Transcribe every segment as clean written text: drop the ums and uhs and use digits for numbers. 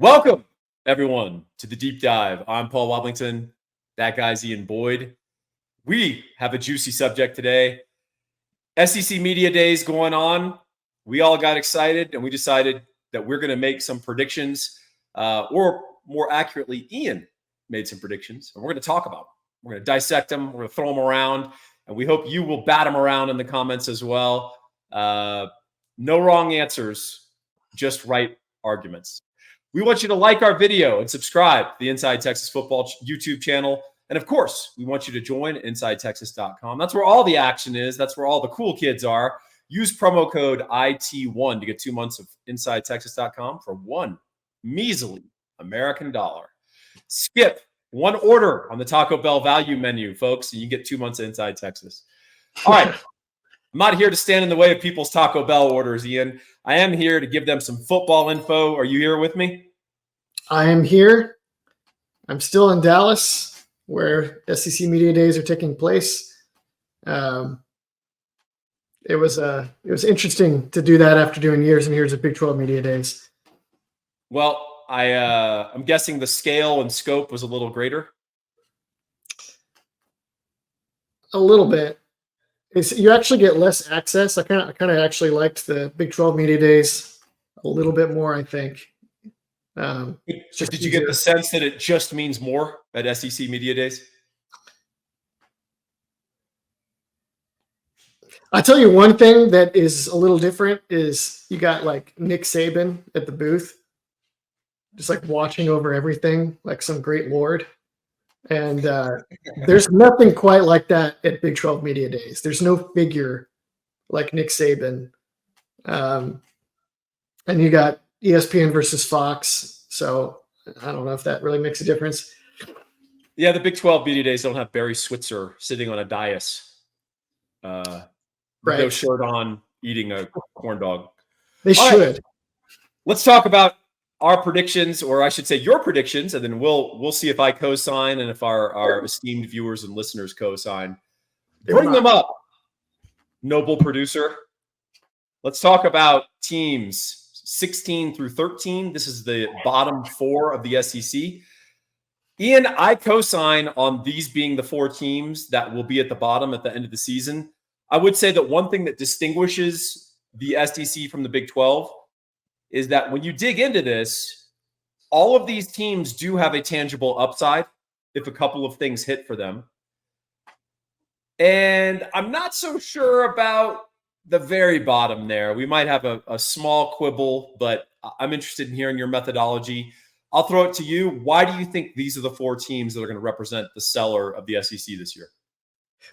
Welcome, everyone, to the Deep Dive. I'm Paul Woblington. That guy's Ian Boyd. We have a juicy subject today. SEC Media Days going on. We all got excited, and we decided that we're going to make some predictions, or more accurately, Ian made some predictions, and we're going to talk about them. We're going to dissect them. We're going to throw them around, and we hope you will bat them around in the comments as well. No wrong answers, just right arguments. We want you to like our video and subscribe to the Inside Texas Football YouTube channel. And of course, we want you to join InsideTexas.com. That's where all the action is. That's where all the cool kids are. Use promo code IT1 to get 2 months of InsideTexas.com for one measly American dollar. Skip one order on the Taco Bell value menu, folks, and you get 2 months of Inside Texas. All right. I'm not here to stand in the way of people's Taco Bell orders, Ian. I am here to give them some football info. Are you here with me? I am here. I'm still in Dallas, where SEC Media Days are taking place. It was interesting to do that after doing years and years of Big 12 Media Days. Well, I'm guessing the scale and scope was a little greater. A little bit. You actually get less access. I kind of actually liked the Big 12 Media Days a little bit more, I think. Did you get the sense that it just means more at SEC Media Days? I'll tell you one thing that is a little different is you got like Nick Saban at the booth, just like watching over everything like some great lord. And there's nothing quite like that at Big 12 Media Days. There's no figure like Nick Saban. And you got ESPN versus Fox. So I don't know if that really makes a difference. Yeah, the Big 12 Media Days don't have Barry Switzer sitting on a dais, with no shirt on, eating a corn dog. They should. Right. Let's talk about our predictions, or I should say your predictions, and then we'll see if I co-sign and if our esteemed viewers and listeners co-sign. Bring them up, noble producer. Let's talk about teams 16 through 13. This is the bottom four of the SEC. Ian, I co-sign on these being the four teams that will be at the bottom at the end of the season. I would say that one thing that distinguishes the SEC from the Big 12 is that when you dig into this, all of these teams do have a tangible upside if a couple of things hit for them. And I'm not so sure about the very bottom there. We might have a small quibble, but I'm interested in hearing your methodology. I'll throw it to you. Why do you think these are the four teams that are going to represent the seller of the SEC this year?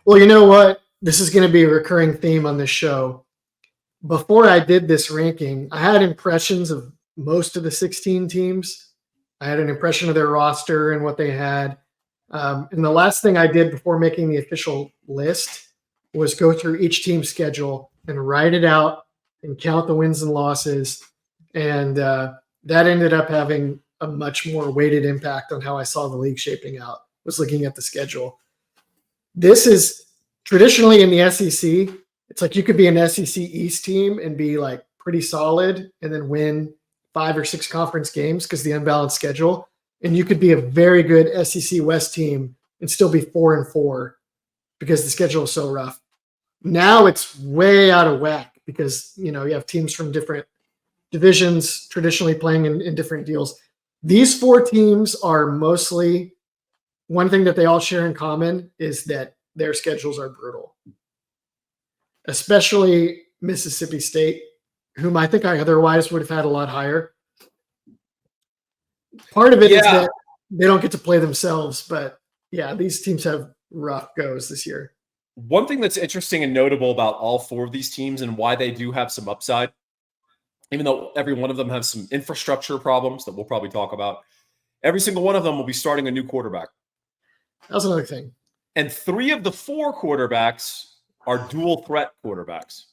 Well, you know what? This is going to be a recurring theme on this show. Before I did this ranking, I had impressions of most of the 16 teams. I had an impression of their roster and what they had. And the last thing I did before making the official list was go through each team's schedule and write it out and count the wins and losses. And that ended up having a much more weighted impact on how I saw the league shaping out, was looking at the schedule. This is traditionally in the SEC. It's like you could be an SEC East team and be like pretty solid and then win 5 or 6 conference games because the unbalanced schedule. And you could be a very good SEC West team and still be 4-4 because the schedule is so rough. Now it's way out of whack because, you have teams from different divisions traditionally playing in different deals. These four teams are mostly, one thing that they all share in common is that their schedules are brutal. Especially Mississippi State, whom I think I otherwise would have had a lot higher. Part of it is that they don't get to play themselves, but yeah, these teams have rough goes this year. One thing that's interesting and notable about all four of these teams and why they do have some upside, even though every one of them has some infrastructure problems that we'll probably talk about, every single one of them will be starting a new quarterback. That's another thing. And 3 of the 4 quarterbacks are dual threat quarterbacks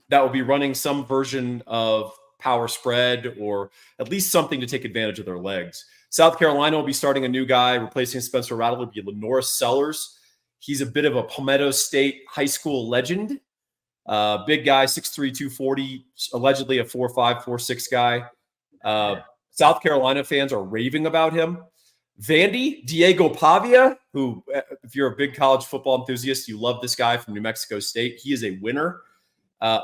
that will be running some version of power spread or at least something to take advantage of their legs. South Carolina will be starting a new guy, replacing Spencer Rattler, will be Lenoris Sellers. He's a bit of a Palmetto State high school legend. Big guy, 6'3", 240, allegedly a 4'5", 4'6" guy. South Carolina fans are raving about him. Vandy, Diego Pavia, who, if you're a big college football enthusiast, you love this guy from New Mexico State. He is a winner.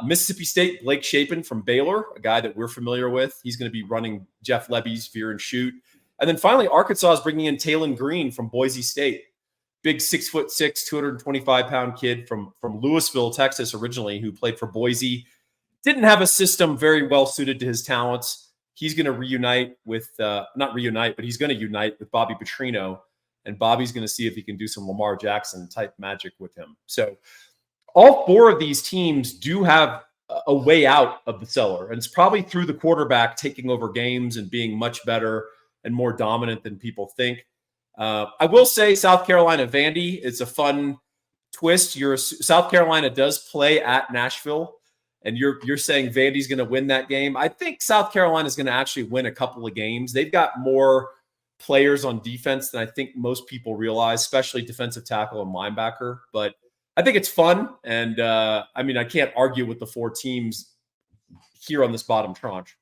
Mississippi State, Blake Shapen from Baylor, a guy that we're familiar with. He's going to be running Jeff Lebby's veer and shoot. And then finally, Arkansas is bringing in Talon Green from Boise State. Big 6'6", 225-pound kid from Louisville, Texas, originally, who played for Boise. Didn't have a system very well suited to his talents. He's going to reunite with, not reunite, but he's going to unite with Bobby Petrino. And Bobby's going to see if he can do some Lamar Jackson type magic with him. So all four of these teams do have a way out of the cellar. And it's probably through the quarterback taking over games and being much better and more dominant than people think. I will say South Carolina Vandy, it's a fun twist. South Carolina does play at Nashville. And you're saying Vandy's going to win that game. I think South Carolina is going to actually win a couple of games. They've got more players on defense than I think most people realize, especially defensive tackle and linebacker. But I think it's fun. And I mean, I can't argue with the four teams here on this bottom tranche.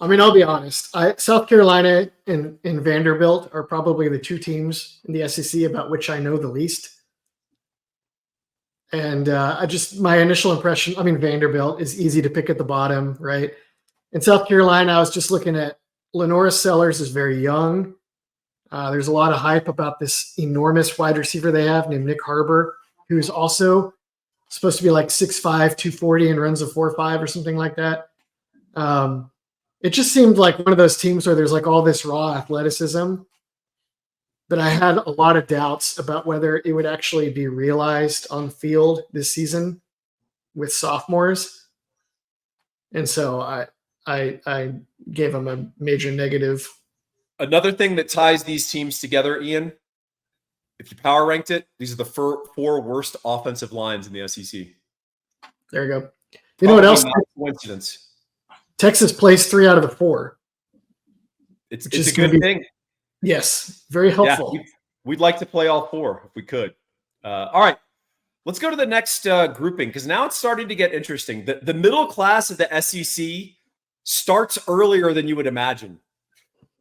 I mean, I'll be honest. South Carolina and Vanderbilt are probably the two teams in the SEC about which I know the least. And my initial impression, I mean, Vanderbilt is easy to pick at the bottom, right? In South Carolina, I was just looking at Lenora Sellers is very young. There's a lot of hype about this enormous wide receiver they have named Nick Harbor, who's also supposed to be like 6'5", 240 and runs a 4.5 or something like that. It just seemed like one of those teams where there's like all this raw athleticism, but I had a lot of doubts about whether it would actually be realized on the field this season with sophomores. And so I gave them a major negative. Another thing that ties these teams together, Ian, if you power ranked it, these are the four worst offensive lines in the SEC. There you go. You know what else? Coincidence. Texas plays 3 out of the 4. It's a good thing. Yes, very helpful. Yeah, we'd like to play all 4 if we could. All right, let's go to the next grouping because now it's starting to get interesting. The middle class of the SEC starts earlier than you would imagine.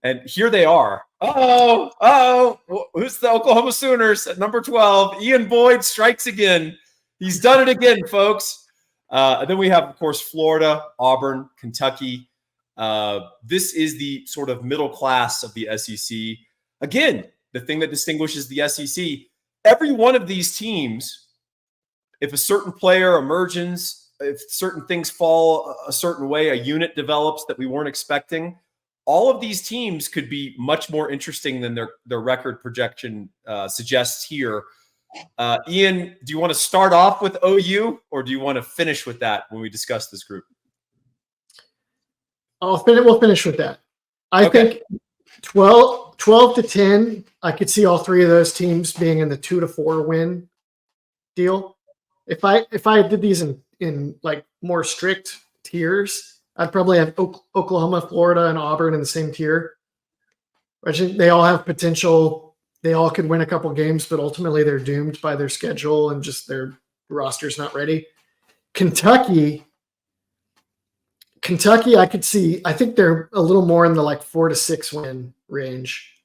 And here they are. Who's the Oklahoma Sooners at number 12? Ian Boyd strikes again. He's done it again, folks. And then we have, of course, Florida, Auburn, Kentucky. This is the sort of middle class of the SEC. Again, the thing that distinguishes the SEC, every one of these teams, if a certain player emerges, if certain things fall a certain way, a unit develops that we weren't expecting, all of these teams could be much more interesting than their record projection suggests here. Ian, do you want to start off with OU or do you want to finish with that when we discuss this group? We'll finish with that. I think 12 to 10, I could see all 3 of those teams being in the 2 to 4 win deal. If I did these in like more strict tiers, I'd probably have Oklahoma, Florida, and Auburn in the same tier. I think they all have potential. They all could win a couple games, but ultimately they're doomed by their schedule and just their roster's not ready. Kentucky, I could see. I think they're a little more in the like 4 to 6 win range,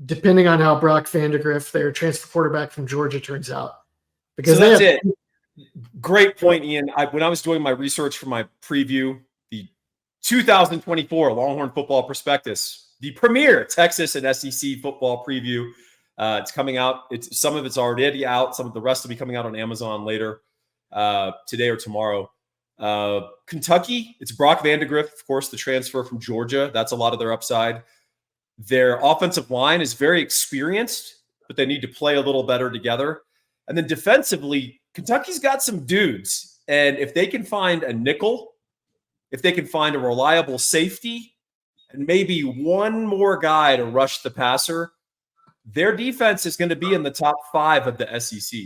depending on how Brock Vandagriff, their transfer quarterback from Georgia, turns out. Because so that's it. Great point, Ian. When I was doing my research for my preview, the 2024 Longhorn Football Prospectus, the premier Texas and SEC football preview, it's coming out. Some of it's already out. Some of the rest will be coming out on Amazon later, today or tomorrow. Kentucky, it's Brock Vandagriff, of course, the transfer from Georgia. That's a lot of their upside. Their offensive line is very experienced, but they need to play a little better together. And then defensively, Kentucky's got some dudes. And if they can find a nickel, if they can find a reliable safety, and maybe one more guy to rush the passer, their defense is going to be in the top 5 of the SEC.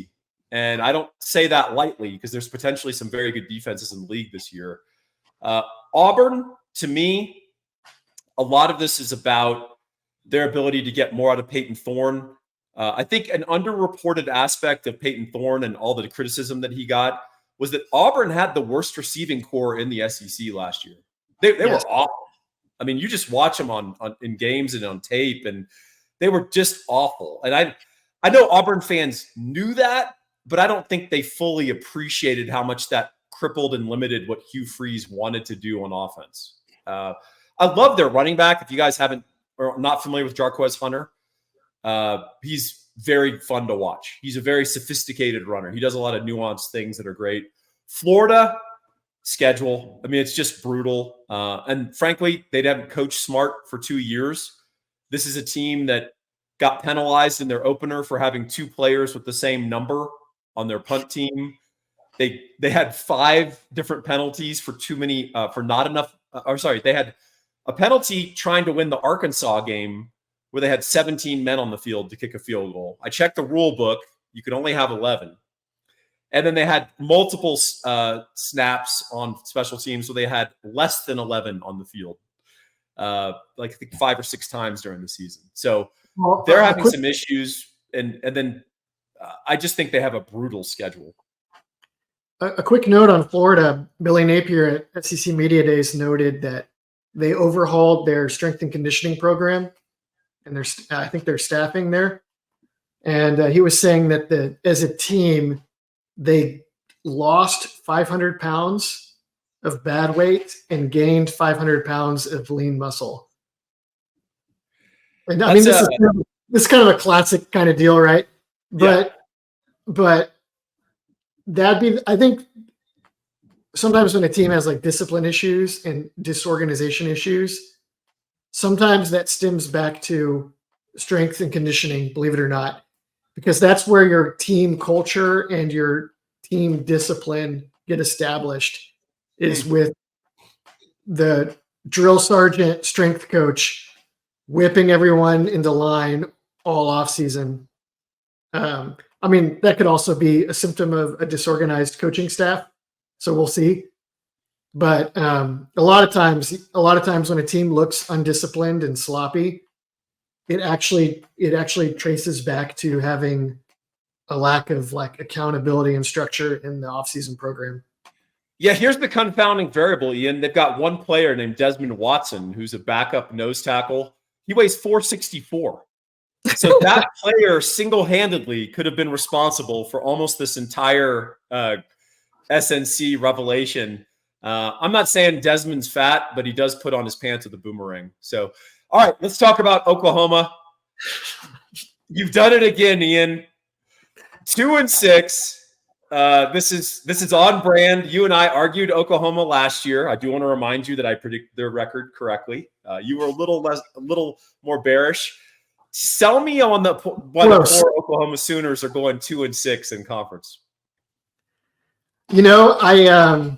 And I don't say that lightly because there's potentially some very good defenses in the league this year. Auburn, to me, a lot of this is about their ability to get more out of Peyton Thorne. I think an underreported aspect of Peyton Thorne and all the criticism that he got was that Auburn had the worst receiving core in the SEC last year. They were awful. I mean, you just watch them on in games and on tape, and they were just awful. And I know Auburn fans knew that, but I don't think they fully appreciated how much that crippled and limited what Hugh Freeze wanted to do on offense. I love their running back. If you guys haven't or not familiar with Jarquez Hunter, he's very fun to watch. He's a very sophisticated runner. He does a lot of nuanced things that are great. Florida schedule, I mean, it's just brutal. And frankly, they haven't coached smart for 2 years. This is a team that got penalized in their opener for having 2 players with the same number on their punt team. They had 5 different penalties for too many, for not enough. They had a penalty trying to win the Arkansas game where they had 17 men on the field to kick a field goal. I checked the rule book. You could only have 11. And then they had multiple snaps on special teams, so they had less than 11 on the field, like I think 5 or 6 times during the season. So they're having some issues, and then I just think they have a brutal schedule. A quick note on Florida. Billy Napier at SEC Media Days noted that they overhauled their strength and conditioning program, and I think their staffing there. And he was saying that as a team, they lost 500 pounds of bad weight and gained 500 pounds of lean muscle. And I mean, this is kind of a classic kind of deal, right? But that'd be, I think sometimes when a team has like discipline issues and disorganization issues, sometimes that stems back to strength and conditioning, believe it or not, because that's where your team culture and your team discipline get established, is with the drill sergeant strength coach whipping everyone into line all off season. I mean, that could also be a symptom of a disorganized coaching staff. So we'll see. But a lot of times when a team looks undisciplined and sloppy, it actually traces back to having a lack of like accountability and structure in the offseason program. Yeah, here's the confounding variable, Ian. They've got one player named Desmond Watson, who's a backup nose tackle. He weighs 464. So that player single-handedly could have been responsible for almost this entire SNC revelation. I'm not saying Desmond's fat, but he does put on his pants with a boomerang. So, all right, let's talk about Oklahoma. You've done it again, Ian. 2-6. This is on brand. You and I argued Oklahoma last year. I do want to remind you that I predicted their record correctly. You were a little more bearish. Sell me on why the poor Oklahoma Sooners are going 2-6 in conference. You know, I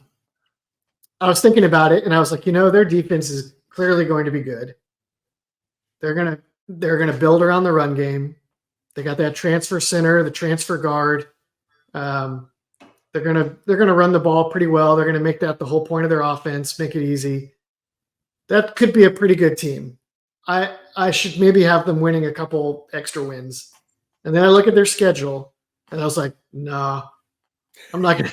was thinking about it, and I was like, their defense is clearly going to be good. They're gonna build around the run game. They got that transfer center, the transfer guard. They're gonna run the ball pretty well. They're gonna make that the whole point of their offense, make it easy. That could be a pretty good team. I should maybe have them winning a couple extra wins. And then I look at their schedule, and I was like, nah, I'm not gonna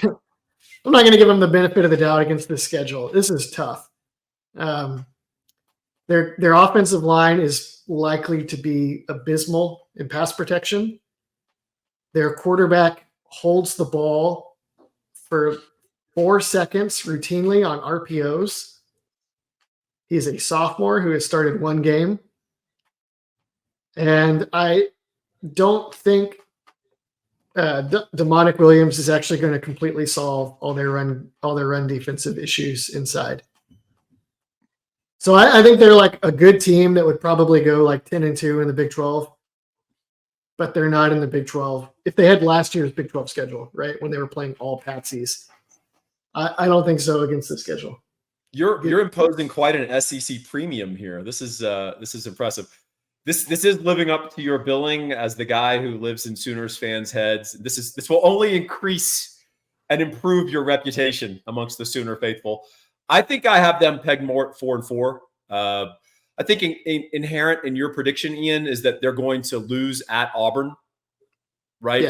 give them the benefit of the doubt against this schedule. This is tough. Their offensive line is likely to be abysmal in pass protection. Their quarterback holds the ball for 4 seconds routinely on RPOs. He's a sophomore who has started 1 game. And I don't think Demonic Williams is actually going to completely solve all their run defensive issues inside. So I think they're like a good team that would probably go like 10-2 in the Big 12, but they're not in the Big 12. If they had last year's Big 12 schedule, right, when they were playing all patsies, I don't think so against the schedule. You're imposing quite an SEC premium here. This is impressive. This is living up to your billing as the guy who lives in Sooners fans' heads. This will only increase and improve your reputation amongst the Sooner faithful. I think I have them pegged more at 4-4. I think inherent in your prediction, Ian, is that they're going to lose at Auburn, right?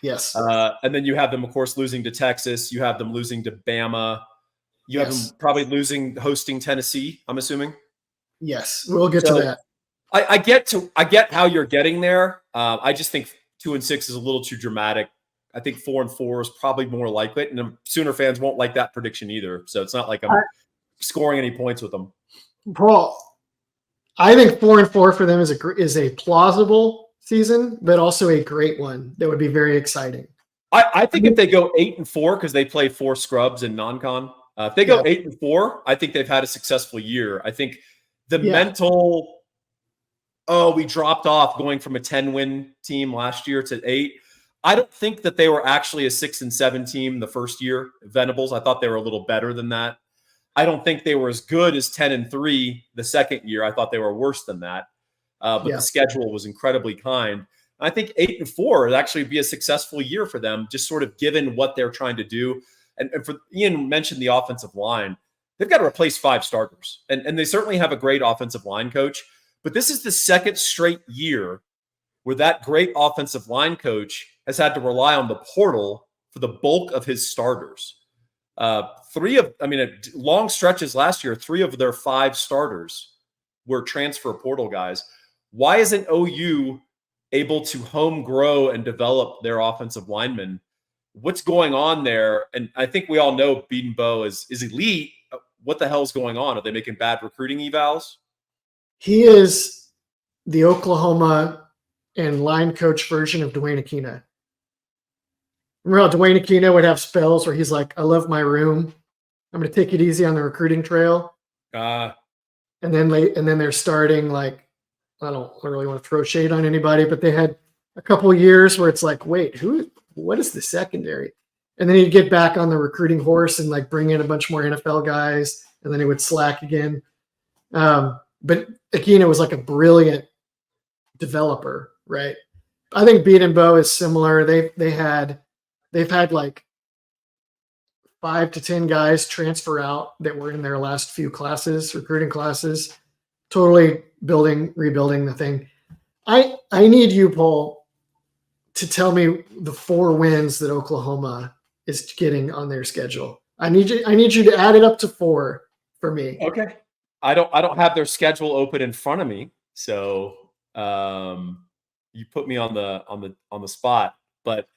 Yes. And then you have them, of course, losing to Texas. You have them losing to Bama. You have them probably hosting Tennessee, I'm assuming. Yes, we'll get to So that. I get how you're getting there. I just think 2-6 is a little too dramatic. I think 4-4 is probably more likely, and the Sooner fans won't like that prediction either. So it's not like I'm scoring any points with them. Paul, I think 4-4 for them is a plausible season, but also a great one that would be very exciting. I think if they go 8-4 because they play 4 scrubs in non-con, if they go 8-4, I think they've had a successful year. I think the mental, we dropped off going from a 10-win team last year to 8. I don't think that they were actually a 6-7 team the first year. Venables, I thought they were a little better than that. I don't think they were as good as 10-3 the second year. I thought they were worse than that. But the schedule was incredibly kind. I think 8-4 would actually be a successful year for them, just sort of given what they're trying to do. And for Ian mentioned the offensive line, they've got to replace 5 starters. And they certainly have a great offensive line coach. But this is the second straight year where that great offensive line coach has had to rely on the portal for the bulk of his starters. Long stretches last year, 3 of their 5 starters were transfer portal guys. Why isn't OU able to home grow and develop their offensive linemen? What's going on there? And I think we all know Bedenbaugh is elite. What the hell is going on? Are they making bad recruiting evals? He is the Oklahoma and line coach version of Dwayne Aquina. Remember how Dwayne Aquina would have spells where he's like, I love my room. I'm going to take it easy on the recruiting trail. And then they're starting like, I don't really want to throw shade on anybody, but they had a couple of years where it's like, wait, what is the secondary? And then he'd get back on the recruiting horse and like bring in a bunch more NFL guys, and then he would slack again. But Aquina was like a brilliant developer, right? I think Bedenbaugh is similar. They've had like 5 to 10 guys transfer out that were in their last few classes, recruiting classes, totally rebuilding the thing. I need you, Paul, to tell me the 4 wins that Oklahoma is getting on their schedule. I need you to add it up to 4 for me. Okay. I don't have their schedule open in front of me, so you put me on the spot. But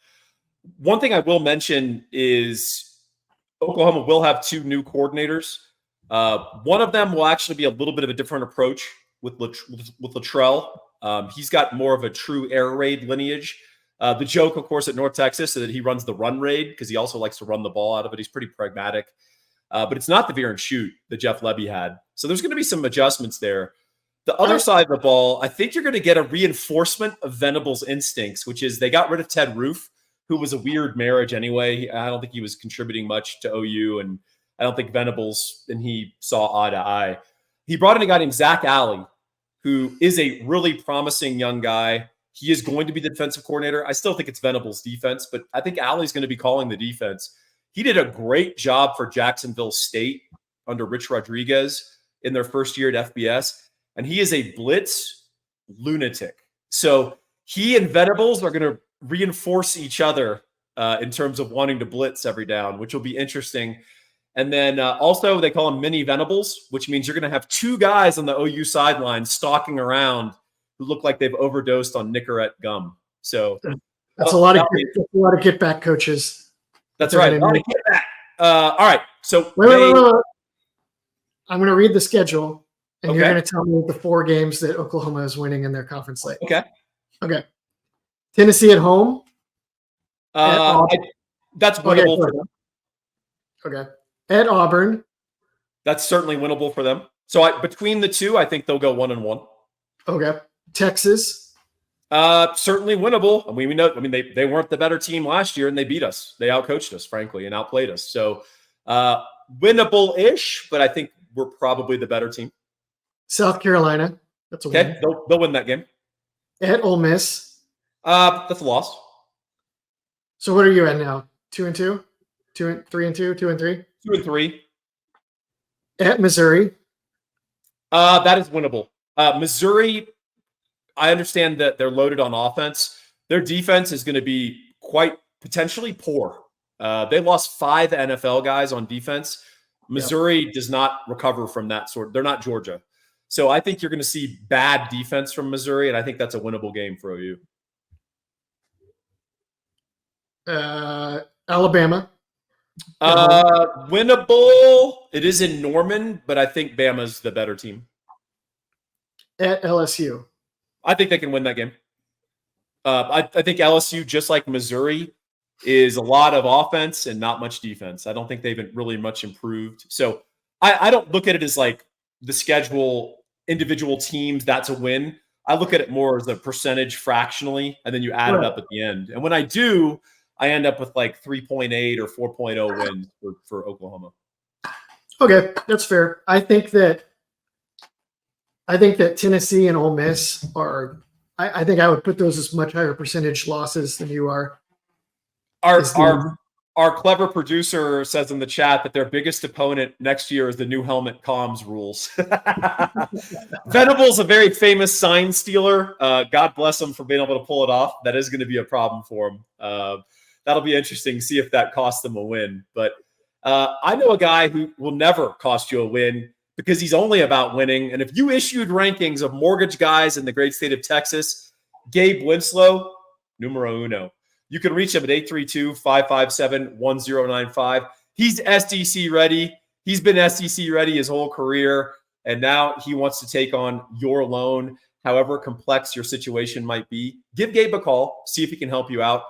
one thing I will mention is Oklahoma will have 2 new coordinators. One of them will actually be a little bit of a different approach with Luttrell. He's got more of a true air raid lineage. The joke, of course, at North Texas is that he runs the run raid because he also likes to run the ball out of it. He's pretty pragmatic. But it's not the veer and shoot that Jeff Levy had. So there's going to be some adjustments there. The other side of the ball, I think you're going to get a reinforcement of Venables' instincts, which is they got rid of Ted Roof, who was a weird marriage anyway. I don't think he was contributing much to OU, and I don't think Venables and he saw eye to eye. He brought in a guy named Zach Alley, who is a really promising young guy. He is going to be the defensive coordinator. I still think it's Venables' defense, but I think Alley's going to be calling the defense. He did a great job for Jacksonville State under Rich Rodriguez in their first year at FBS, and he is a blitz lunatic. So he and Venables are going to reinforce each other in terms of wanting to blitz every down, which will be interesting. And then also they call him mini Venables, which means you're going to have 2 guys on the OU sideline stalking around who look like they've overdosed on Nicorette gum. So that's a lot of get back coaches. That's right. A lot of get back. All right. So wait. I'm going to read the schedule, and you're going to tell me the 4 games that Oklahoma is winning in their conference slate. Okay. Tennessee at home. That's winnable for them. Okay. At Auburn. That's certainly winnable for them. So between the 2, I think they'll go 1-1. Okay. Texas. Certainly winnable. We know. They weren't the better team last year, and they beat us. They outcoached us, frankly, and outplayed us. So winnable-ish, but I think we're probably the better team. South Carolina. That's a win. They'll win that game. At Ole Miss. That's a loss. So what are you at now? 2-2? 3-2? 2-3? 2-3. At Missouri. That is winnable. Missouri, I understand that they're loaded on offense. Their defense is going to be quite potentially poor. They lost 5 NFL guys on defense. Missouri does not recover from that sort. They're not Georgia. So I think you're going to see bad defense from Missouri, and I think that's a winnable game for OU. Alabama. Winnable. It is in Norman, but I think Bama's the better team. At LSU. I think they can win that game. I think LSU, just like Missouri, is a lot of offense and not much defense. I don't think they've really much improved. So I don't look at it as like the schedule, individual teams, that's a win. I look at it more as a percentage fractionally, and then you add it up at the end. And when I do, I end up with like 3.8 or 4.0 wins for Oklahoma. Okay, that's fair. I think that Tennessee and Ole Miss are. I think I would put those as much higher percentage losses than you are. Our clever producer says in the chat that their biggest opponent next year is the new helmet comms rules. Venable's a very famous sign stealer. God bless him for being able to pull it off. That is going to be a problem for him. That'll be interesting. See if that costs them a win. But I know a guy who will never cost you a win because he's only about winning. And if you issued rankings of mortgage guys in the great state of Texas, Gabe Winslow, numero uno. You can reach him at 832-557-1095. He's SEC ready. He's been SEC ready his whole career. And now he wants to take on your loan, however complex your situation might be. Give Gabe a call. See if he can help you out.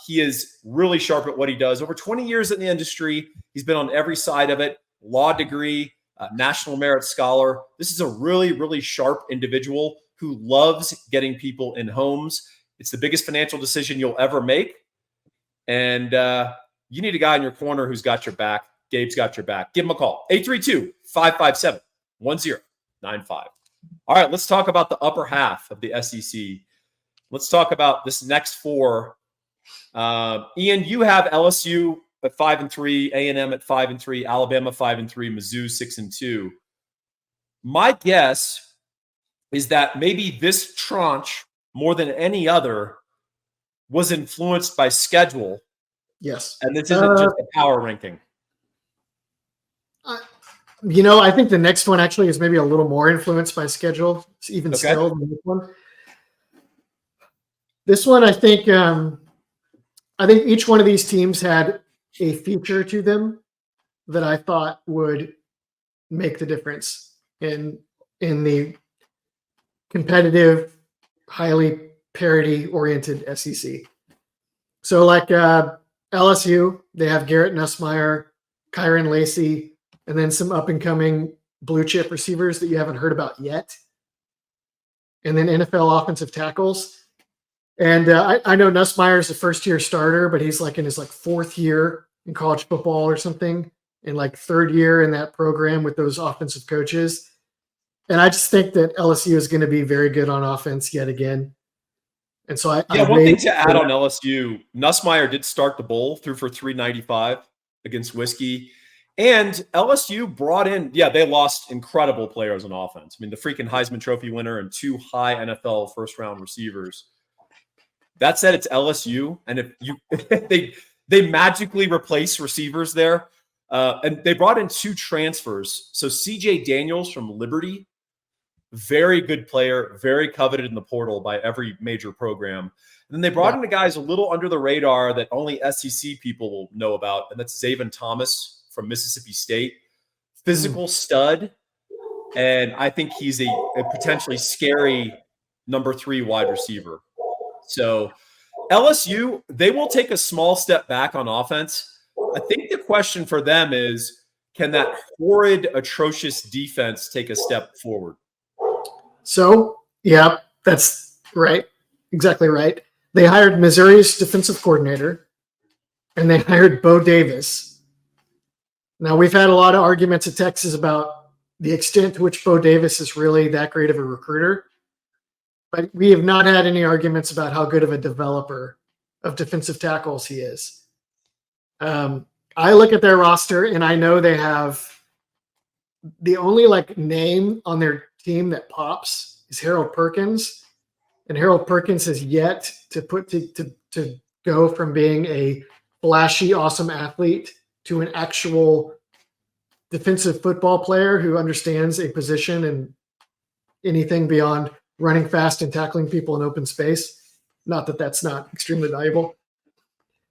He is really sharp at what he does. Over 20 years in the industry. He's been on every side of it. Law degree, National Merit Scholar. This is a really, really sharp individual who loves getting people in homes. It's the biggest financial decision you'll ever make. And you need a guy in your corner who's got your back. Gabe's got your back. Give him a call. 832-557-1095. All right, let's talk about the upper half of the SEC. Let's talk about this next four. Ian, you have LSU at 5-3, A&M at 5-3, Alabama 5-3, Mizzou 6-2. My guess is that maybe this tranche, more than any other, was influenced by schedule. Yes. And this isn't just a power ranking. I think the next one actually is maybe a little more influenced by schedule, even still than this one. This one, I think each one of these teams had a feature to them that I thought would make the difference in the competitive, highly parity-oriented SEC. So like LSU, they have Garrett Nussmeier, Kyron Lacey, and then some up-and-coming blue-chip receivers that you haven't heard about yet. And then NFL offensive tackles. And I know Nussmeier is a first-year starter, but he's like in his fourth year in college football or something, and third year in that program with those offensive coaches. And I just think that LSU is going to be very good on offense yet again. And so one thing to add on LSU, Nussmeier did start the bowl, threw for 395 against Whiskey. And LSU brought in, they lost incredible players on offense. I mean, the freaking Heisman Trophy winner and two high NFL first-round receivers. That said, it's LSU, and if they magically replace receivers there, and they brought in two transfers. So CJ Daniels from Liberty, very good player, very coveted in the portal by every major program. And then they brought in the guys a little under the radar that only SEC people will know about, and that's Zaven Thomas from Mississippi State, physical stud, and I think he's a potentially scary number 3 wide receiver. So LSU, they will take a small step back on offense. I think the question for them is, can that horrid, atrocious defense take a step forward? So, yeah, that's right. Exactly right. They hired Missouri's defensive coordinator, and they hired Bo Davis. Now, we've had a lot of arguments at Texas about the extent to which Bo Davis is really that great of a recruiter. But we have not had any arguments about how good of a developer of defensive tackles he is. I look at their roster, and I know they have the only name on their team that pops is Harold Perkins, and Harold Perkins has yet to go from being a flashy, awesome athlete to an actual defensive football player who understands a position and anything beyond running fast and tackling people in open space. Not that that's not extremely valuable.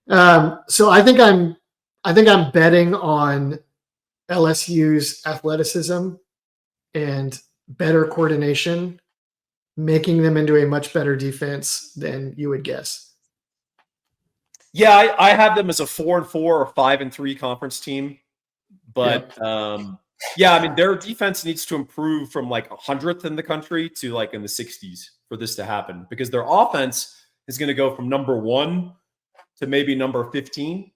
So I think I'm betting on LSU's athleticism and better coordination, making them into a much better defense than you would guess. Yeah, I have them as a 4-4 or 5-3 conference team, but yeah, I mean their defense needs to improve from like 100th in the country to like in the 60s for this to happen, because their offense is going to go from number 1 to maybe number 15,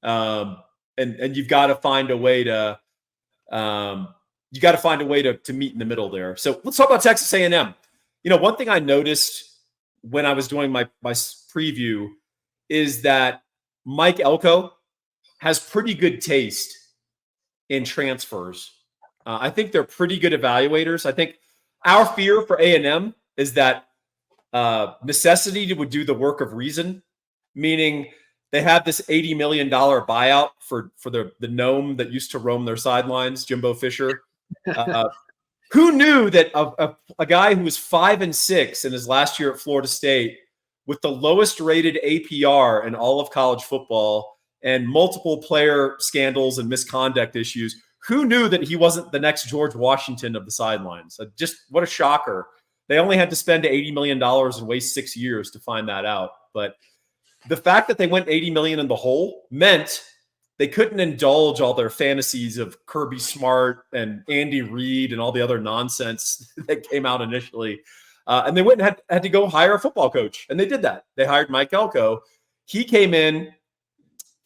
and you've got to find a way to to meet in the middle there. So let's talk about Texas A&M. You know, one thing I noticed when I was doing my preview is that Mike Elko has pretty good taste in transfers. I think they're pretty good evaluators. I think our fear for A&M is that necessity would do the work of reason, meaning they have this $80 million buyout for the gnome that used to roam their sidelines, Jimbo Fisher. Who knew that a guy who was 5-6 in his last year at Florida State, with the lowest rated APR in all of college football and multiple player scandals and misconduct issues, who knew that he wasn't the next George Washington of the sidelines? Just what a shocker. They only had to spend $80 million and waste 6 years to find that out. But the fact that they went $80 million in the hole meant they couldn't indulge all their fantasies of Kirby Smart and Andy Reid and all the other nonsense that came out initially. And they went and had to go hire a football coach. And they did that. They hired Mike Elko. He came in,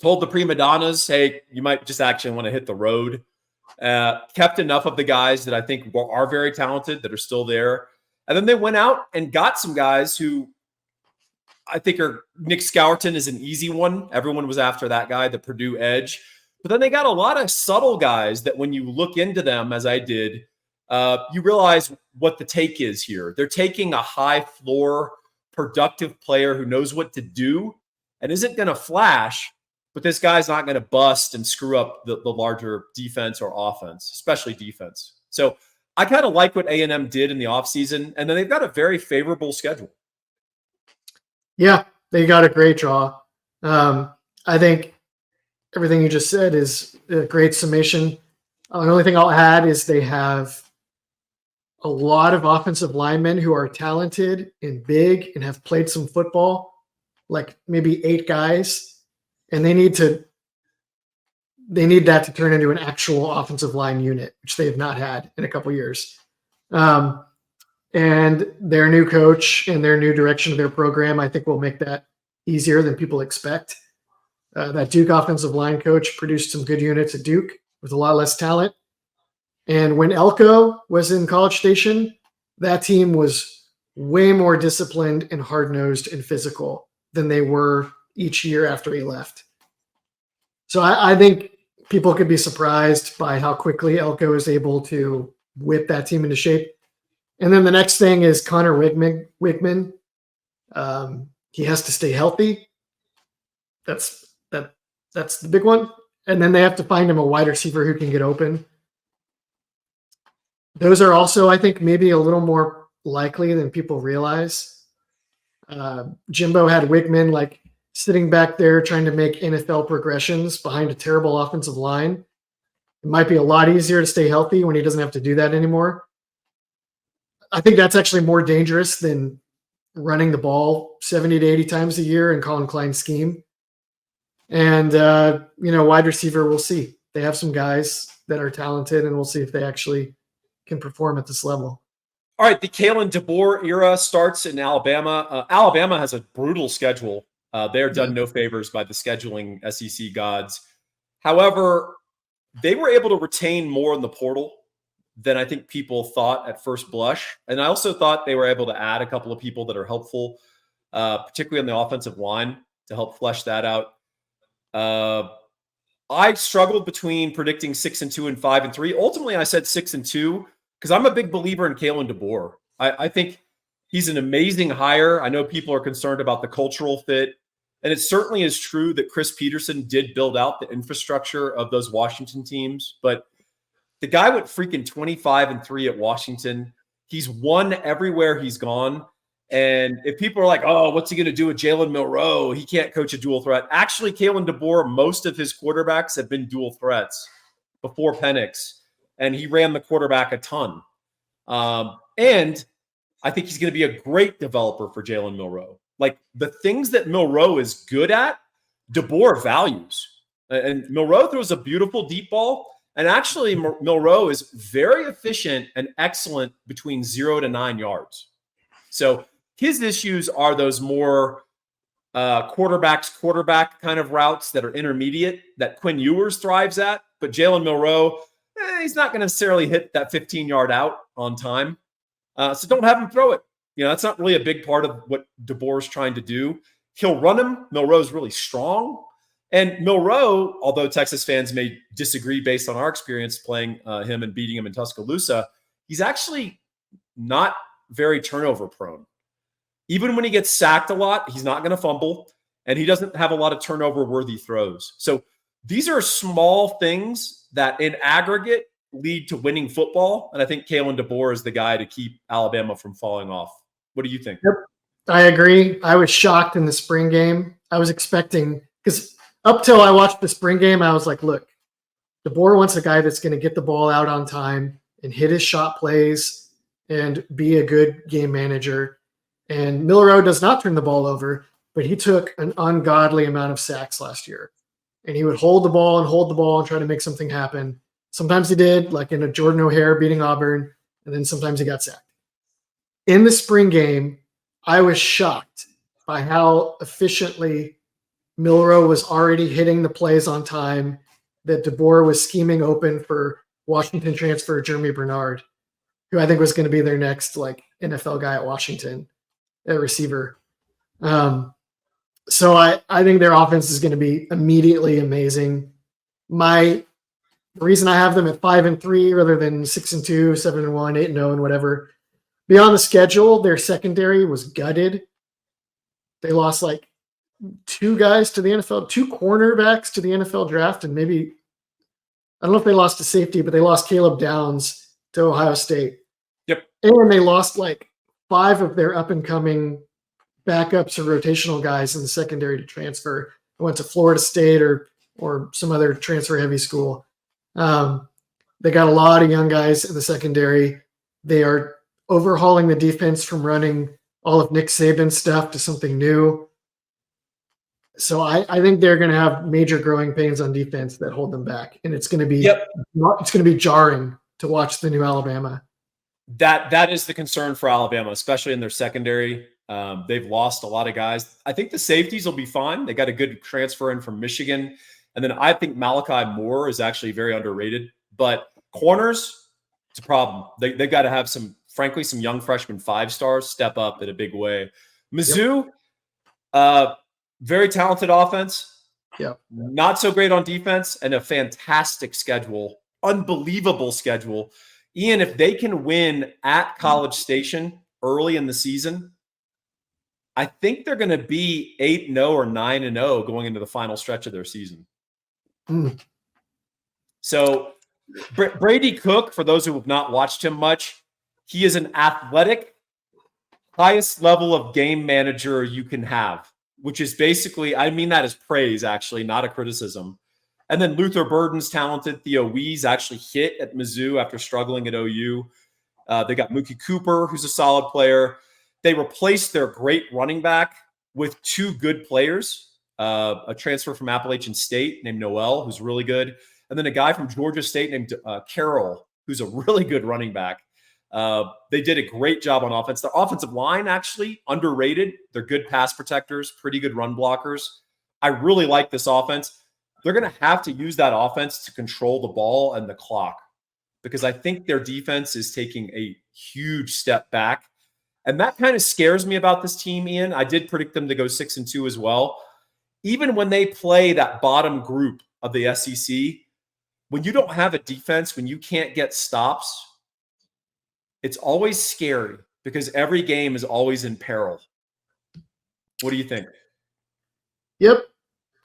told the prima donnas, hey, you might just actually want to hit the road. Kept enough of the guys that I think are very talented that are still there. And then they went out and got some guys who I think are Nick Scourton is an easy one. Everyone was after that guy, the Purdue edge. But then they got a lot of subtle guys that when you look into them, as I did, you realize what the take is here. They're taking a high floor, productive player who knows what to do and isn't going to flash, but this guy's not going to bust and screw up the larger defense or offense, especially defense. So I kind of like what A&M did in the offseason, and then they've got a very favorable schedule. Yeah, they got a great draw. I think everything you just said is a great summation. The only thing I'll add is they have a lot of offensive linemen who are talented and big and have played some football, like maybe 8 guys, and they need that to turn into an actual offensive line unit, which they have not had in a couple years. And their new coach and their new direction of their program, I think, will make that easier than people expect. That Duke offensive line coach produced some good units at Duke with a lot less talent. And when Elko was in College Station, that team was way more disciplined and hard-nosed and physical than they were each year after he left. So I think people could be surprised by how quickly Elko is able to whip that team into shape. And then the next thing is Connor Wigman. He has to stay healthy. That's the big one. And then they have to find him a wide receiver who can get open. Those are also, I think, maybe a little more likely than people realize. Jimbo had Wigman like sitting back there trying to make NFL progressions behind a terrible offensive line. It might be a lot easier to stay healthy when he doesn't have to do that anymore. I think that's actually more dangerous than running the ball 70 to 80 times a year in Colin Klein's scheme. And, wide receiver, we'll see. They have some guys that are talented, and we'll see if they actually can perform at this level. All right, the Kalen DeBoer era starts in Alabama. Alabama has a brutal schedule. They're done no favors by the scheduling SEC gods. However, they were able to retain more in the portal than I think people thought at first blush. And I also thought they were able to add a couple of people that are helpful, particularly on the offensive line, to help flesh that out. I struggled between predicting 6-2 and 5-3. Ultimately, I said 6-2 because I'm a big believer in Kalen DeBoer. I think he's an amazing hire. I know people are concerned about the cultural fit. And it certainly is true that Chris Peterson did build out the infrastructure of those Washington teams. But the guy went freaking 25-3 at Washington. He's won everywhere he's gone. And if people are like, oh, what's he going to do with Jalen Milroe? He can't coach a dual threat. Actually, Kalen DeBoer, most of his quarterbacks have been dual threats before Penix, and he ran the quarterback a ton. And I think he's going to be a great developer for Jalen Milroe. Like the things that Milroe is good at, DeBoer values. And Milroe throws a beautiful deep ball. And actually, Milroe is very efficient and excellent between 0 to 9 yards. So his issues are those more quarterback kind of routes that are intermediate that Quinn Ewers thrives at. But Jalen Milroe, he's not going to necessarily hit that 15-yard out on time. So don't have him throw it. That's not really a big part of what DeBoer is trying to do. He'll run him. Milroe's really strong. And Milroe, although Texas fans may disagree based on our experience playing him and beating him in Tuscaloosa, he's actually not very turnover prone. Even when he gets sacked a lot, he's not going to fumble, and he doesn't have a lot of turnover worthy throws. So these are small things that in aggregate lead to winning football. And I think Kalen DeBoer is the guy to keep Alabama from falling off. What do you think? Yep, I agree. I was shocked in the spring game. I was expecting, because up till I watched the spring game, I was like, look, DeBoer wants a guy that's going to get the ball out on time and hit his shot plays and be a good game manager. And Milroe does not turn the ball over, but he took an ungodly amount of sacks last year. And he would hold the ball and try to make something happen. Sometimes he did, like in a Jordan O'Hare beating Auburn, and then sometimes he got sacked. In the spring game, I was shocked by how efficiently Milroe was already hitting the plays on time, that DeBoer was scheming open for Washington transfer Jeremy Bernard, who I think was going to be their next NFL guy at Washington, at receiver. So I think their offense is going to be immediately amazing. The reason I have them at 5-3 rather than 6-2, 7-1, 8-0, and whatever. Beyond the schedule, their secondary was gutted. They lost two guys to the NFL, two cornerbacks to the NFL draft, and maybe, I don't know if they lost to safety, but they lost Caleb Downs to Ohio State. Yep. And they lost 5 of their up-and-coming backups or rotational guys in the secondary to transfer. I went to Florida State or some other transfer-heavy school. They got a lot of young guys in the secondary. They are overhauling the defense from running all of Nick Saban's stuff to something new. So I think they're going to have major growing pains on defense that hold them back, and it's going to be it's going to be jarring to watch the new Alabama. That is the concern for Alabama, especially in their secondary. They've lost a lot of guys. I think the safeties will be fine. They got a good transfer in from Michigan. And then I think Malachi Moore is actually very underrated. But corners, it's a problem. They've got to have some young freshman 5-stars step up in a big way. Mizzou, very talented offense. Yep. Not so great on defense, and a fantastic schedule. Unbelievable schedule. Ian, if they can win at College Station early in the season, I think they're going to be 8-0 or 9-0 going into the final stretch of their season. So Brady Cook, for those who have not watched him much, he is an athletic, highest level of game manager you can have, which is basically, I mean that as praise, actually, not a criticism. And then Luther Burden's talented. Theo Wees actually hit at Mizzou after struggling at OU. They got Mookie Cooper, who's a solid player. They replaced their great running back with 2 good players, a transfer from Appalachian State named Noel, who's really good, and then a guy from Georgia State named Carroll, who's a really good running back. They did a great job on offense. Their offensive line, actually, underrated. They're good pass protectors, pretty good run blockers. I really like this offense. They're going to have to use that offense to control the ball and the clock, because I think their defense is taking a huge step back. And that kind of scares me about this team, Ian. I did predict them to go 6-2 as well. Even when they play that bottom group of the SEC, when you don't have a defense, when you can't get stops, it's always scary because every game is always in peril. What do you think? Yep.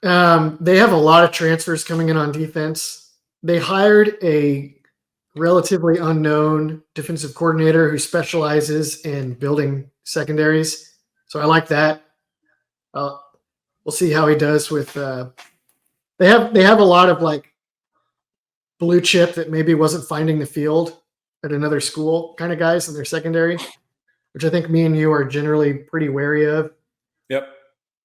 They have a lot of transfers coming in on defense. They hired a relatively unknown defensive coordinator who specializes in building secondaries. So I like that. We'll see how he does with. They have a lot of like blue chip that maybe wasn't finding the field at another school kind of guys in their secondary, which I think me and you are generally pretty wary of. Yep.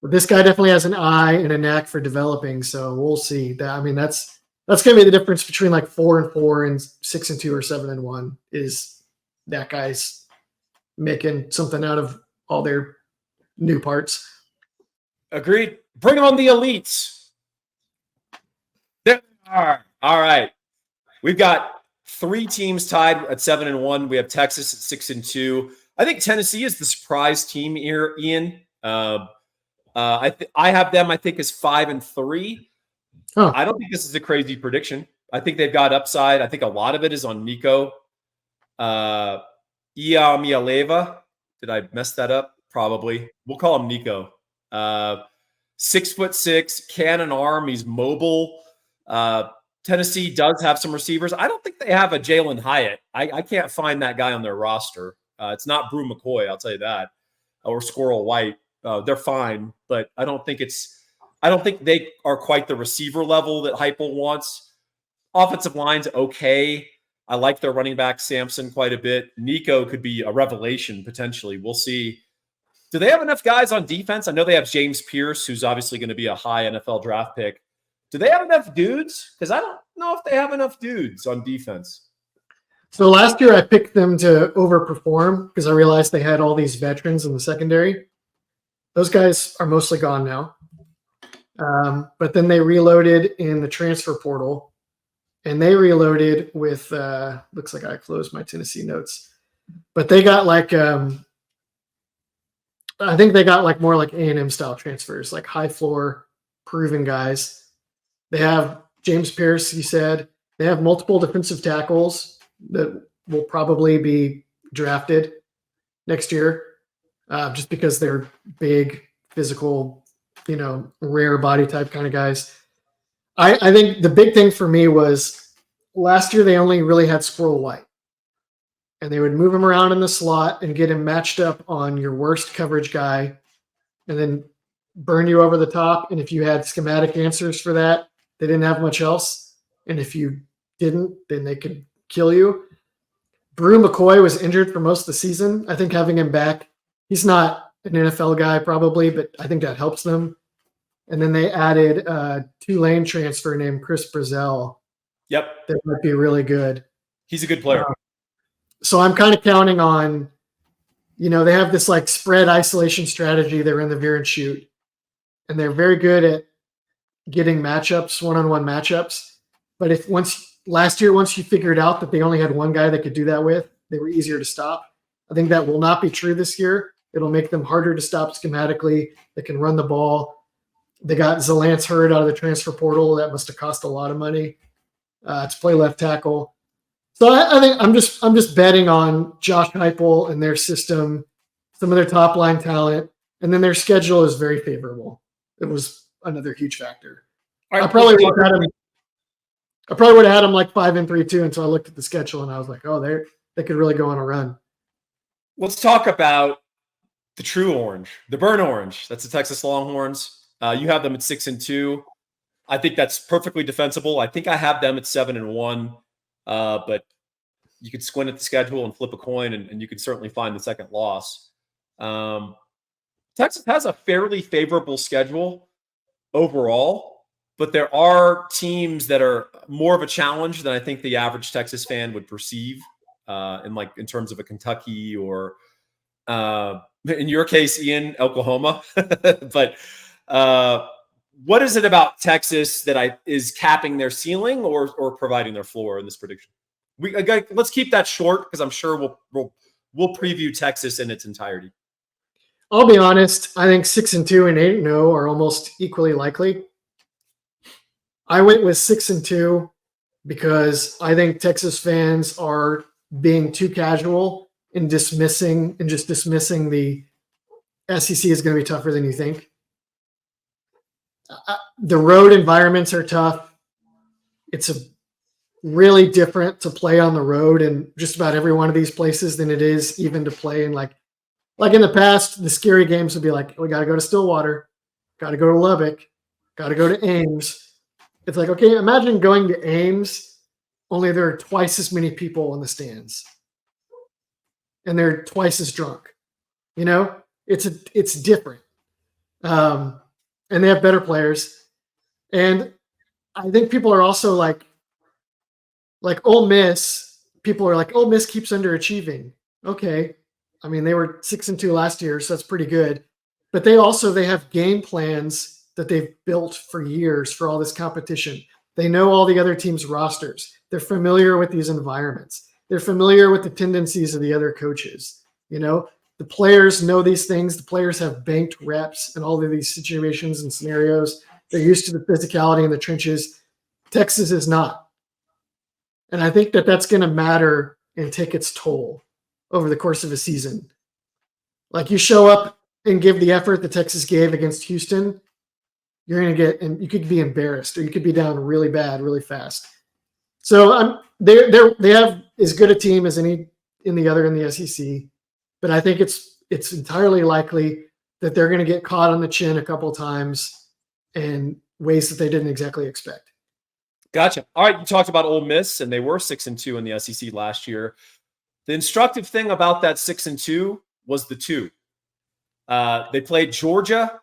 But this guy definitely has an eye and a knack for developing, so we'll see. That I mean, that's going to be the difference between like 4-4 and 6-2 or 7-1 is that guy's making something out of all their new parts. Agreed. Bring on the elites. There they are. All right. We've got 3 teams tied at 7-1. We have Texas at 6-2. I think Tennessee is the surprise team here, Ian. I have them, I think, as 5-3. Huh. I don't think this is a crazy prediction. I think they've got upside. I think a lot of it is on Nico Iamaleava. Did I mess that up? Probably. We'll call him Nico. 6'6", cannon arm. He's mobile. Tennessee does have some receivers. I don't think they have a Jalen Hyatt. I can't find that guy on their roster. It's not Brew McCoy, I'll tell you that, or Squirrel White. They're fine, but I don't think they are quite the receiver level that Heupel wants. Offensive line's okay. I like their running back Sampson quite a bit. Nico could be a revelation potentially. We'll see. Do they have enough guys on defense? I know they have James Pierce, who's obviously going to be a high NFL draft pick. Do they have enough dudes? Because I don't know if they have enough dudes on defense. So last year I picked them to overperform because I realized they had all these veterans in the secondary. Those guys are mostly gone now. But then they reloaded in the transfer portal, and they reloaded with looks like I closed my Tennessee notes. But they got like I think they got like more like A&M style transfers, like high floor proven guys. They have James Pierce, he said. They have multiple defensive tackles that will probably be drafted next year, just because they're big, physical, rare body type kind of guys. I think the big thing for me was last year they only really had Squirrel White. And they would move him around in the slot and get him matched up on your worst coverage guy and then burn you over the top. And if you had schematic answers for that, they didn't have much else. And if you didn't, then they could kill you. Brew McCoy was injured for most of the season. I think having him back, he's not an NFL guy probably, but I think that helps them. And then they added a Tulane transfer named Chris Brazzell. Yep. That might be really good. He's a good player. So I'm kind of counting on, they have this like spread isolation strategy. They're in the veer and shoot, and they're very good at getting matchups, one-on-one matchups. But once you figured out that they only had one guy they could do that with, they were easier to stop. I think that will not be true this year. It'll make them harder to stop schematically. They can run the ball. They got Zalance Hurd out of the transfer portal. That must have cost a lot of money to play left tackle. So I think I'm just betting on Josh Heupel and their system, some of their top line talent, and then their schedule is very favorable. It was another huge factor. Right, I probably would have had them like 5-3 too until I looked at the schedule and I was like, oh, they could really go on a run. Let's talk about the true orange, the burnt orange. That's the Texas Longhorns. You have them at 6-2. I think that's perfectly defensible. I think I have them at 7-1. But you could squint at the schedule and flip a coin, and you can certainly find the second loss. Texas has a fairly favorable schedule overall, but there are teams that are more of a challenge than I think the average Texas fan would perceive, in terms of a Kentucky or, in your case, Ian, Oklahoma. But what is it about Texas that is capping their ceiling or providing their floor in this prediction? Let's keep that short because I'm sure we'll preview Texas in its entirety. I'll be honest. I think 6-2 and 8-0 are almost equally likely. I went with 6-2 because I think Texas fans are being too casual in dismissing the SEC is going to be tougher than you think. The road environments are tough. It's really different to play on the road in just about every one of these places than it is even to play in like in the past, the scary games would be like, we got to go to Stillwater, got to go to Lubbock, got to go to Ames. It's like, okay, imagine going to Ames, only there are twice as many people in the stands, and they're twice as drunk. You know, it's different, and they have better players, and I think people are also like Ole Miss. People are like, Ole Miss keeps underachieving. Okay, I mean, they were 6-2 last year, so that's pretty good. But they have game plans that they've built for years for all this competition. They know all the other teams' rosters. They're familiar with these environments. They're familiar with the tendencies of the other coaches. You know, the players know these things. The players have banked reps in all of these situations and scenarios. They're used to the physicality in the trenches. Texas is not. And I think that that's going to matter and take its toll over the course of a season. Like, you show up and give the effort that Texas gave against Houston, you're going to get, and you could be embarrassed, or you could be down really bad, really fast. So they have as good a team as any in the SEC, but I think it's entirely likely that they're going to get caught on the chin a couple times in ways that they didn't exactly expect. Gotcha. All right, you talked about Ole Miss, and they were 6-2 in the SEC last year. The instructive thing about that 6-2 was the 2. They played Georgia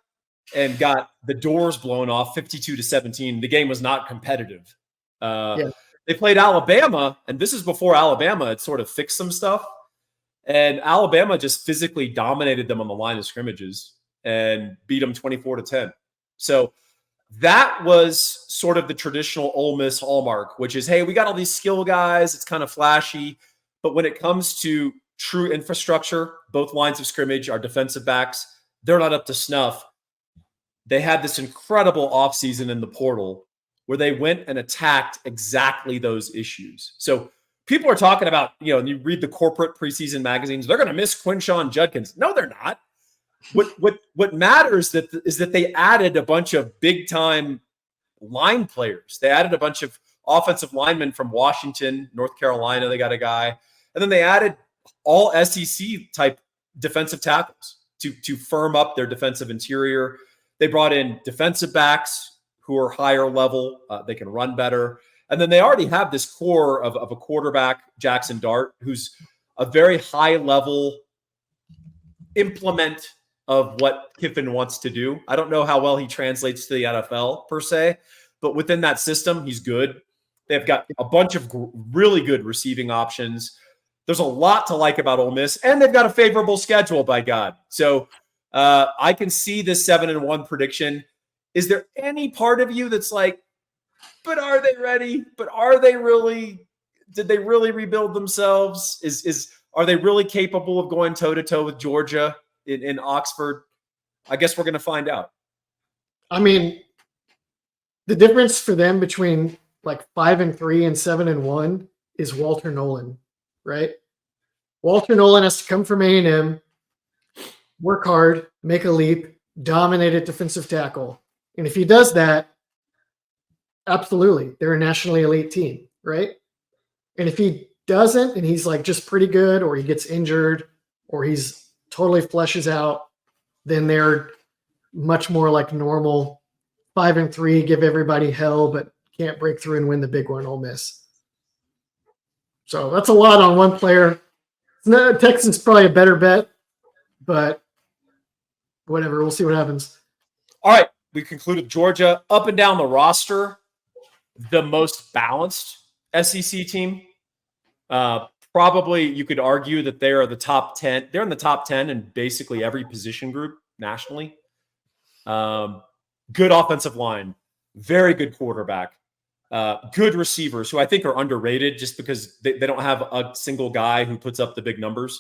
and got the doors blown off 52-17. The game was not competitive. They played Alabama, and this is before Alabama had sort of fixed some stuff. And Alabama just physically dominated them on the line of scrimmages and beat them 24-10. So that was sort of the traditional Ole Miss hallmark, which is, hey, we got all these skill guys. It's kind of flashy. But when it comes to true infrastructure, both lines of scrimmage, our defensive backs, they're not up to snuff. They had this incredible offseason in the portal where they went and attacked exactly those issues. So people are talking about, you read the corporate preseason magazines, they're going to miss Quinshon Judkins. No, they're not. What matters is that they added a bunch of big-time line players. They added a bunch of offensive linemen from Washington, North Carolina. They got a guy. And then they added all SEC-type defensive tackles to firm up their defensive interior. They brought in defensive backs who are higher level. They can run better. And then they already have this core of a quarterback, Jackson Dart, who's a very high-level implement of what Kiffin wants to do. I don't know how well he translates to the NFL per se, but within that system, he's good. They've got a bunch of really good receiving options. There's a lot to like about Ole Miss, and they've got a favorable schedule, by God. So I can see this 7-1 prediction. Is there any part of you that's like, but are they ready? But are they really? Did they really rebuild themselves? Are they really capable of going toe-to-toe with Georgia in Oxford? I guess we're going to find out. I mean, the difference for them between like 5-3 and 7-1 is Walter Nolan, right? Walter Nolan has to come from A&M, work hard, make a leap, dominate at defensive tackle. And if he does that, absolutely, they're a nationally elite team, right? And if he doesn't, and he's like just pretty good, or he gets injured, or he's totally fleshes out, then they're much more like normal 5-3, give everybody hell, but can't break through and win the big one, Ole Miss. So that's a lot on one player. Texas probably a better bet, but whatever. We'll see what happens. All right. We concluded Georgia. Up and down the roster, the most balanced SEC team. Probably you could argue that they are the top 10. They're in the top 10 in basically every position group nationally. Good offensive line, very good quarterback, good receivers who I think are underrated just because they don't have a single guy who puts up the big numbers.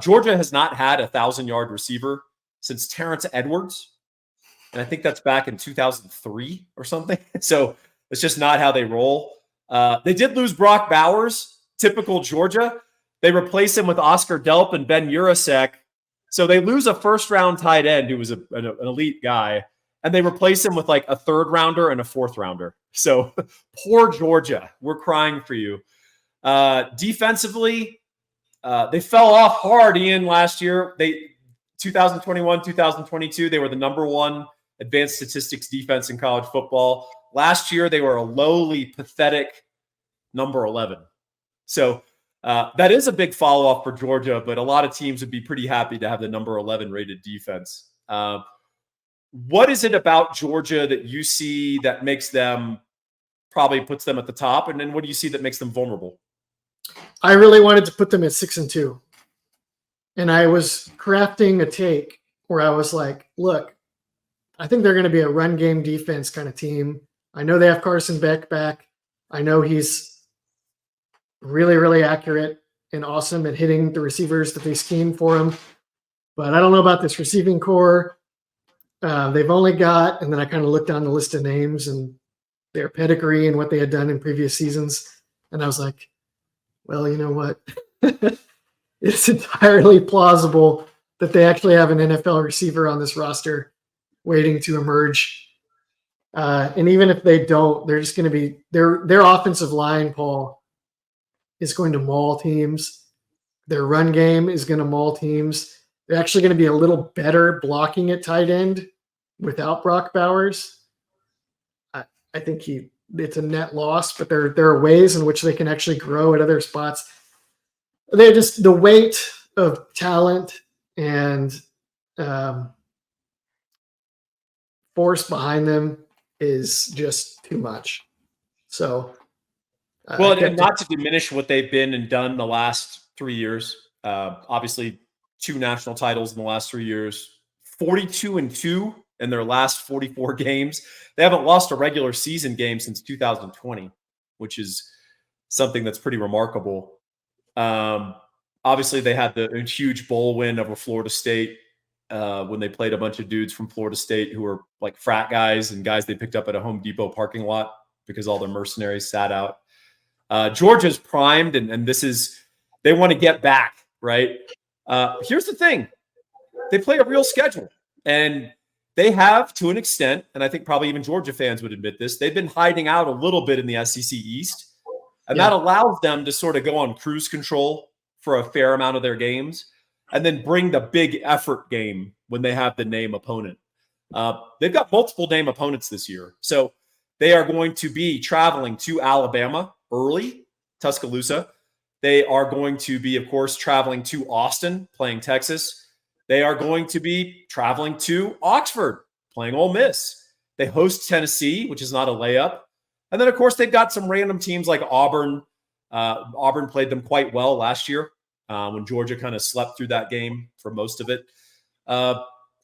Georgia has not had a 1,000-yard receiver since Terrence Edwards. And I think that's back in 2003 or something. So it's just not how they roll. They did lose Brock Bowers, typical Georgia. They replace him with Oscar Delp and Ben Urasek. So they lose a first-round tight end who was an elite guy. And and they replace him with like a 3rd rounder and a 4th rounder. So poor Georgia. We're crying for you. Defensively, they fell off hard, Ian, last year. 2021, 2022, they were the #1 advanced statistics defense in college football. Last year, they were a lowly, pathetic number 11. So that is a big follow-up for Georgia, but a lot of teams would be pretty happy to have the number 11 rated defense. What is it about Georgia that you see that makes them, probably puts them at the top? And then what do you see that makes them vulnerable? I really wanted to put them at 6-2. And I was crafting a take where I was like, look, I think they're going to be a run game defense kind of team. I know they have Carson Beck back. I know he's really, really accurate and awesome at hitting the receivers that they scheme for him. But I don't know about this receiving core. They've only got, and then I kind of looked down the list of names and their pedigree and what they had done in previous seasons. And I was like, well, you know what? It's entirely plausible that they actually have an NFL receiver on this roster waiting to emerge. And even if they don't, they're just going to be their offensive line, Paul, is going to maul teams. Their run game is going to maul teams. They're actually going to be a little better blocking at tight end without Brock Bowers. I think it's a net loss, but there are ways in which they can actually grow at other spots. They're just the weight of talent and force behind them is just too much. So, well, and not to diminish what they've been and done the last 3 years. Obviously, 2 national titles in the last 3 years, 42-2 in their last 44 games. They haven't lost a regular season game since 2020, which is something that's pretty remarkable. Obviously, they had the huge bowl win over Florida State when they played a bunch of dudes from Florida State who were like frat guys and guys they picked up at a Home Depot parking lot because all their mercenaries sat out. Georgia's primed, and this is, they want to get back, right? Here's the thing. They play a real schedule, and they have, to an extent, and I think probably even Georgia fans would admit this, they've been hiding out a little bit in the SEC East, and that allows them to sort of go on cruise control for a fair amount of their games and then bring the big effort game when they have the name opponent. They've got multiple name opponents this year. So they are going to be traveling to Alabama early, Tuscaloosa. They are going to be, of course, traveling to Austin, playing Texas. They are going to be traveling to Oxford, playing Ole Miss. They host Tennessee, which is not a layup. And then, of course, they've got some random teams like Auburn. Auburn played them quite well last year when Georgia kind of slept through that game for most of it.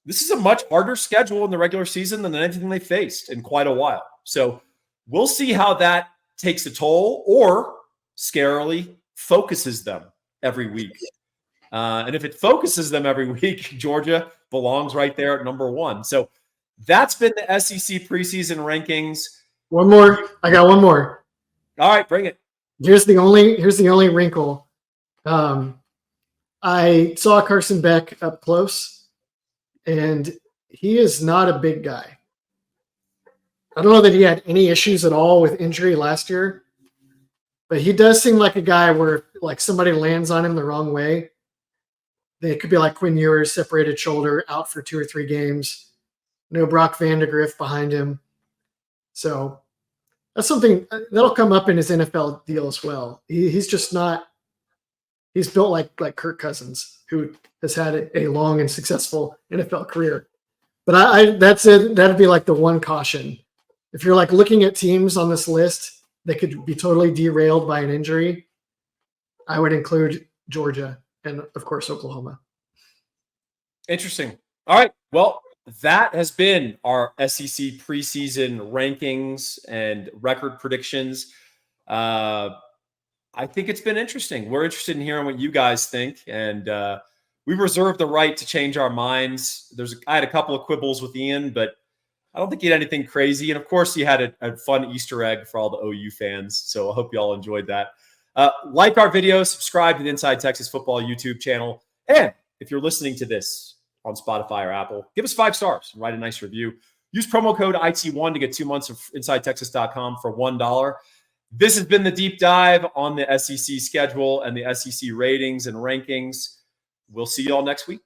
This is a much harder schedule in the regular season than anything they faced in quite a while. So we'll see how that takes a toll or scarily focuses them every week. And if it focuses them every week, Georgia belongs right there at #1. So that's been the SEC preseason rankings. One more. I got one more. All right, bring it. Here's the only wrinkle. I saw Carson Beck up close, and he is not a big guy. I don't know that he had any issues at all with injury last year, but he does seem like a guy where like somebody lands on him the wrong way. They could be like Quinn Ewers, separated shoulder, out for 2 or 3 games. No Brock Vandagriff behind him. So that's something that'll come up in his NFL deal as well. He's just not – he's built like Kirk Cousins, who has had a long and successful NFL career. But that's it. That'd be like the one caution. If you're like looking at teams on this list that could be totally derailed by an injury, I would include Georgia and, of course, Oklahoma. Interesting. All right. Well, that has been our SEC preseason rankings and record predictions. I think it's been interesting. We're interested in hearing what you guys think, and we reserve the right to change our minds. I had a couple of quibbles with Ian, but I don't think he had anything crazy. And, of course, he had a fun Easter egg for all the OU fans, so I hope you all enjoyed that. Like our video, subscribe to the Inside Texas Football YouTube channel. And if you're listening to this on Spotify or Apple, give us 5 stars and write a nice review. Use promo code IT1 to get 2 months of InsideTexas.com for $1. This has been the deep dive on the SEC schedule and the SEC ratings and rankings. We'll see you all next week.